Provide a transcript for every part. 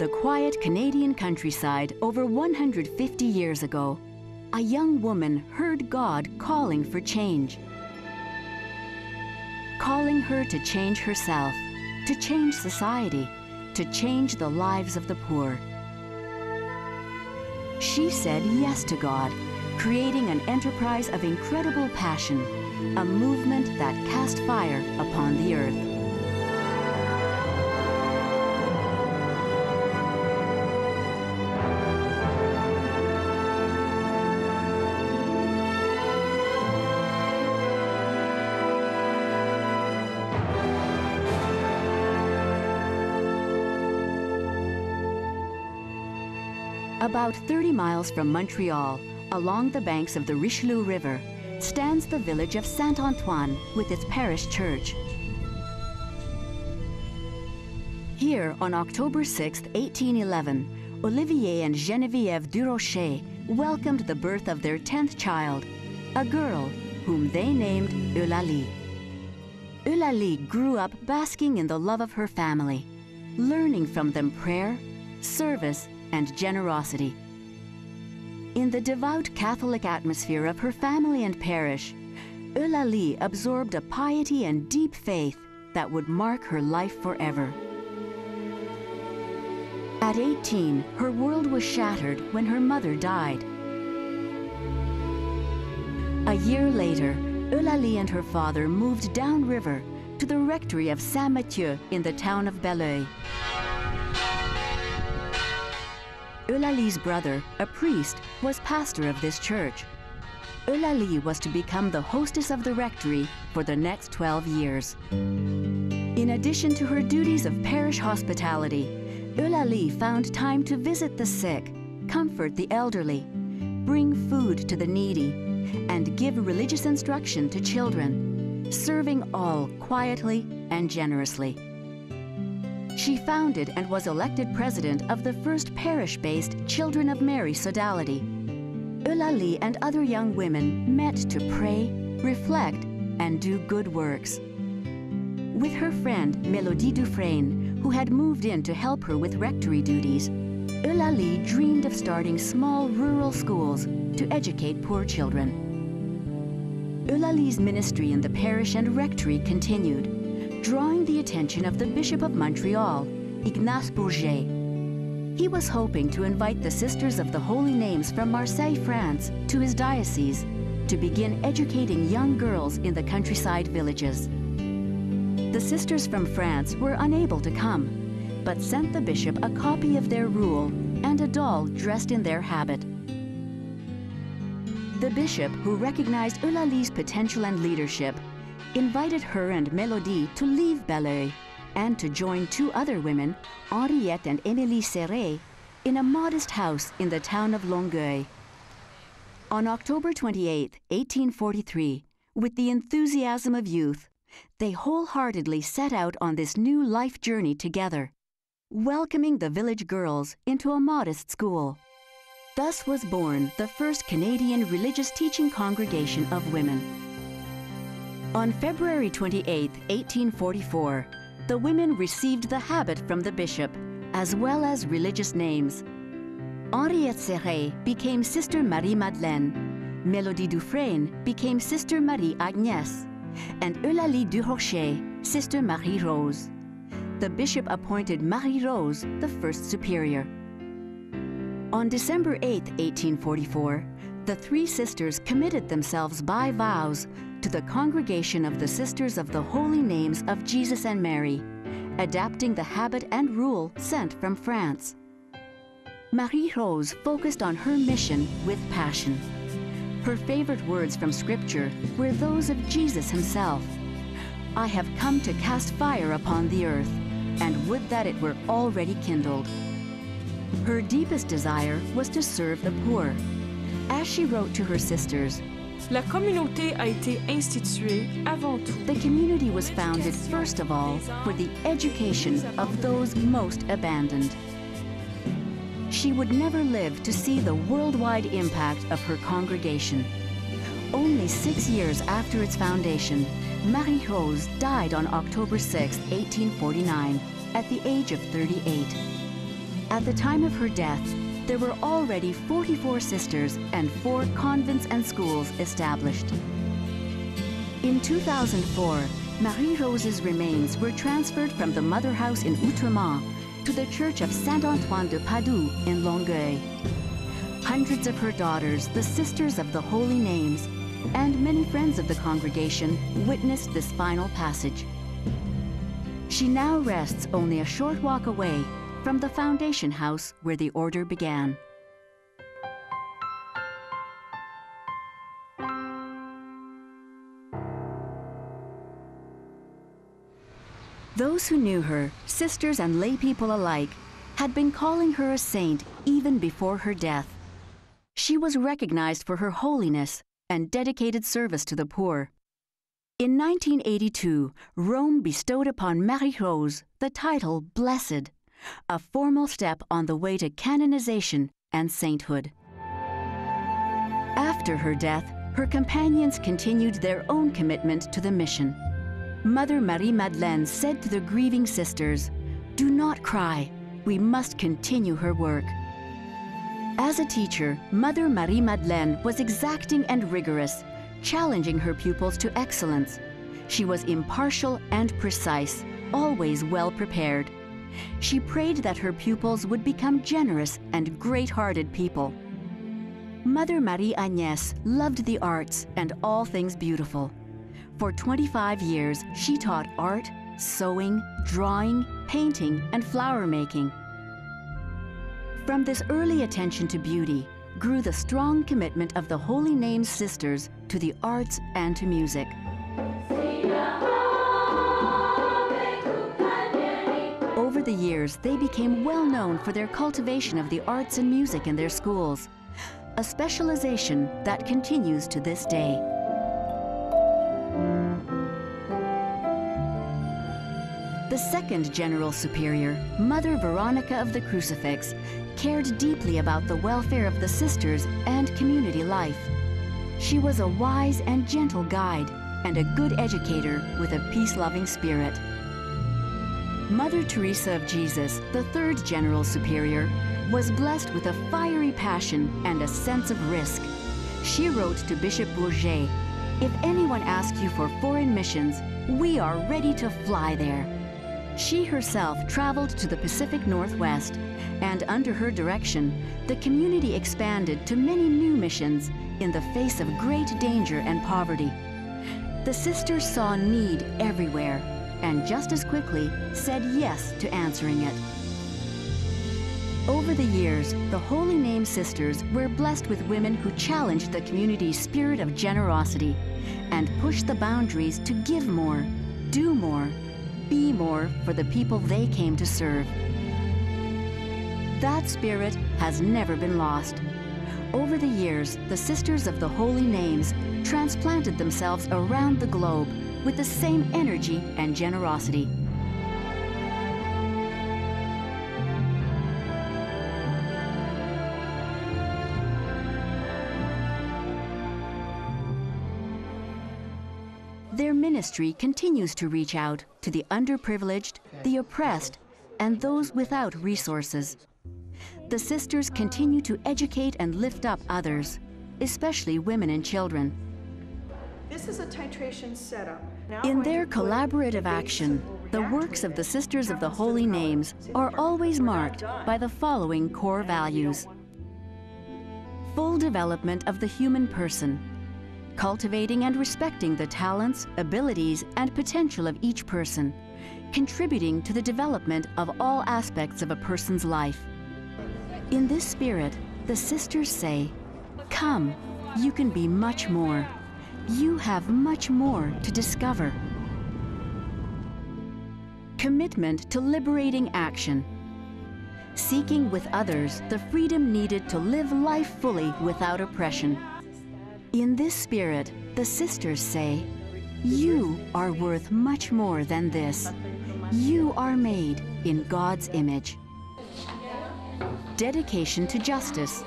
the quiet Canadian countryside over 150 years ago, a young woman heard God calling for change. Calling her to change herself, to change society, to change the lives of the poor. She said yes to God, creating an enterprise of incredible passion, a movement that cast fire upon the earth. About 30 miles from Montreal, along the banks of the Richelieu River, stands the village of Saint-Antoine with its parish church. Here, on October 6, 1811, Olivier and Geneviève Durocher welcomed the birth of their 10th child, a girl whom they named Eulalie. Eulalie grew up basking in the love of her family, learning from them prayer, service, and generosity. In the devout Catholic atmosphere of her family and parish, Eulalie absorbed a piety and deep faith that would mark her life forever. At 18, her world was shattered when her mother died. A year later, Eulalie and her father moved downriver to the rectory of Saint-Mathieu in the town of Belleuil. Eulalie's brother, a priest, was pastor of this church. Eulalie was to become the hostess of the rectory for the next 12 years. In addition to her duties of parish hospitality, Eulalie found time to visit the sick, comfort the elderly, bring food to the needy, and give religious instruction to children, serving all quietly and generously. She founded and was elected president of the first parish-based Children of Mary sodality. Eulalie and other young women met to pray, reflect, and do good works. With her friend Mélodie Dufresne, who had moved in to help her with rectory duties, Eulalie dreamed of starting small rural schools to educate poor children. Eulalie's ministry in the parish and rectory continued, drawing the attention of the Bishop of Montreal, Ignace Bourget. He was hoping to invite the Sisters of the Holy Names from Marseille, France, to his diocese to begin educating young girls in the countryside villages. The sisters from France were unable to come, but sent the bishop a copy of their rule and a doll dressed in their habit. The bishop, who recognized Eulalie's potential and leadership, invited her and Mélodie to leave Belleuil and to join two other women, Henriette and Émilie Serret, in a modest house in the town of Longueuil. On October 28, 1843, with the enthusiasm of youth, they wholeheartedly set out on this new life journey together, welcoming the village girls into a modest school. Thus was born the first Canadian religious teaching congregation of women. On February 28, 1844, the women received the habit from the bishop, as well as religious names. Henriette Serret became Sister Marie-Madeleine, Mélodie Dufresne became Sister Marie-Agnès, and Eulalie Durocher, Sister Marie-Rose. The bishop appointed Marie-Rose the first superior. On December 8, 1844, the three sisters committed themselves by vows to the Congregation of the Sisters of the Holy Names of Jesus and Mary, adapting the habit and rule sent from France. Marie-Rose focused on her mission with passion. Her favorite words from Scripture were those of Jesus himself. "I have come to cast fire upon the earth, and would that it were already kindled." Her deepest desire was to serve the poor. As she wrote to her sisters, La communauté a été instituée avant tout. The community was founded first of all for the education of those most abandoned. She would never live to see the worldwide impact of her congregation. Only 6 years after its foundation, Marie-Rose died on October 6, 1849, at the age of 38. At the time of her death, there were already 44 sisters and 4 convents and schools established. In 2004, Marie-Rose's remains were transferred from the mother house in Outremont to the Church of Saint-Antoine de Padoue in Longueuil. Hundreds of her daughters, the Sisters of the Holy Names, and many friends of the congregation witnessed this final passage. She now rests only a short walk away from the foundation house where the order began. Those who knew her, sisters and lay people alike, had been calling her a saint even before her death. She was recognized for her holiness and dedicated service to the poor. In 1982, Rome bestowed upon Marie-Rose the title Blessed, a formal step on the way to canonization and sainthood. After her death, her companions continued their own commitment to the mission. Mother Marie-Madeleine said to the grieving sisters, "Do not cry, we must continue her work." As a teacher, Mother Marie-Madeleine was exacting and rigorous, challenging her pupils to excellence. She was impartial and precise, always well prepared. She prayed that her pupils would become generous and great-hearted people. Mother Marie-Agnès loved the arts and all things beautiful. For 25 years, she taught art, sewing, drawing, painting, and flower making. From this early attention to beauty grew the strong commitment of the Holy Names sisters to the arts and to music. Over the years, they became well known for their cultivation of the arts and music in their schools, a specialization that continues to this day. The second General Superior, Mother Veronica of the Crucifix, cared deeply about the welfare of the sisters and community life. She was a wise and gentle guide and a good educator with a peace-loving spirit. Mother Teresa of Jesus, the third General Superior, was blessed with a fiery passion and a sense of risk. She wrote to Bishop Bourget, "If anyone asks you for foreign missions, we are ready to fly there." She herself traveled to the Pacific Northwest, and under her direction, the community expanded to many new missions in the face of great danger and poverty. The sisters saw need everywhere, and just as quickly said yes to answering it. Over the years, the Holy Name Sisters were blessed with women who challenged the community's spirit of generosity and pushed the boundaries to give more, do more, be more for the people they came to serve. That spirit has never been lost. Over the years, the Sisters of the Holy Names transplanted themselves around the globe with the same energy and generosity. Their ministry continues to reach out to the underprivileged, the oppressed, and those without resources. The sisters continue to educate and lift up others, especially women and children. This is a titration setup. In their collaborative action, the works of the Sisters of the Holy Names are always marked by the following core values: full development of the human person, cultivating and respecting the talents, abilities, and potential of each person, contributing to the development of all aspects of a person's life. In this spirit, the sisters say, "Come, you can be much more. You have much more to discover." Commitment to liberating action. Seeking with others the freedom needed to live life fully without oppression. In this spirit, the sisters say, "You are worth much more than this. You are made in God's image." Dedication to justice.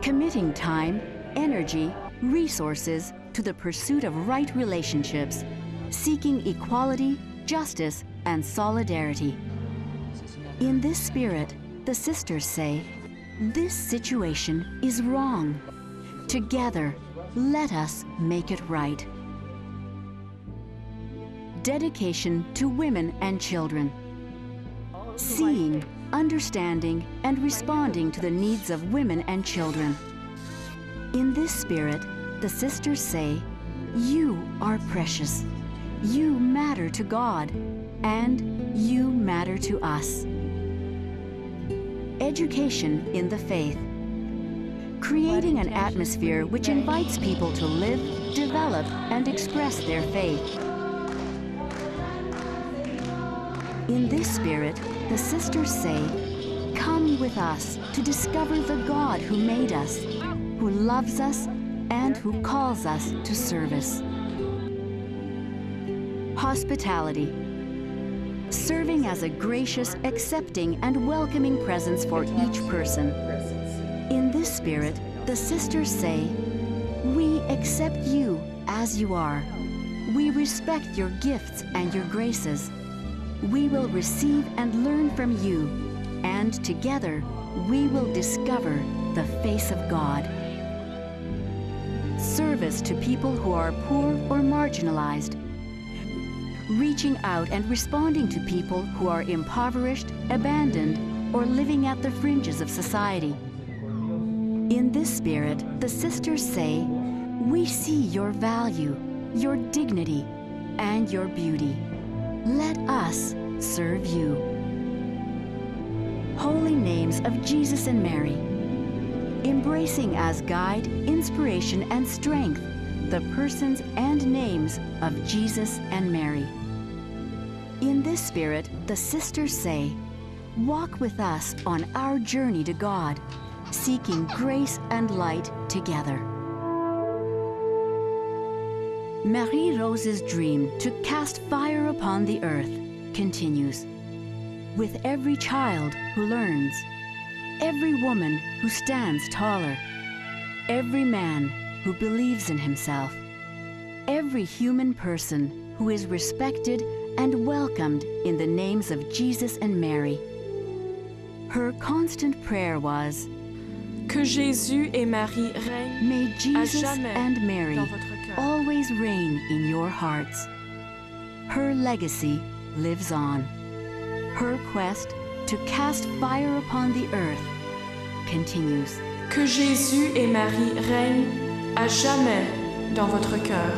Committing time, energy, resources to the pursuit of right relationships, seeking equality, justice, and solidarity. In this spirit, the sisters say, "This situation is wrong. Together, let us make it right." Dedication to women and children. Seeing, understanding, and responding to the needs of women and children. In this spirit, the sisters say, "You are precious. You matter to God, and you matter to us." Education in the faith. Creating an atmosphere which invites people to live, develop, and express their faith. In this spirit, the sisters say, "Come with us to discover the God who made us, who loves us, and who calls us to service." Hospitality. Serving as a gracious, accepting, and welcoming presence for each person. In this spirit, the sisters say, "We accept you as you are. We respect your gifts and your graces. We will receive and learn from you, and together we will discover the face of God." Service to people who are poor or marginalized. Reaching out and responding to people who are impoverished, abandoned, or living at the fringes of society. In this spirit, the sisters say, "We see your value, your dignity, and your beauty. Let us serve you." Holy names of Jesus and Mary. Embracing as guide, inspiration, and strength the persons and names of Jesus and Mary. In this spirit, the sisters say, "Walk with us on our journey to God, seeking grace and light together." Marie-Rose's dream to cast fire upon the earth continues. With every child who learns, every woman who stands taller, every man who believes in himself, every human person who is respected and welcomed in the names of Jesus and Mary. Her constant prayer was, Que Jésus et Marie règnent "May à Jesus jamais and Mary dans votre cœur." always reign in your hearts." Her legacy lives on. Her quest to cast fire upon the earth continues. Que Jésus et Marie règnent à jamais dans votre cœur.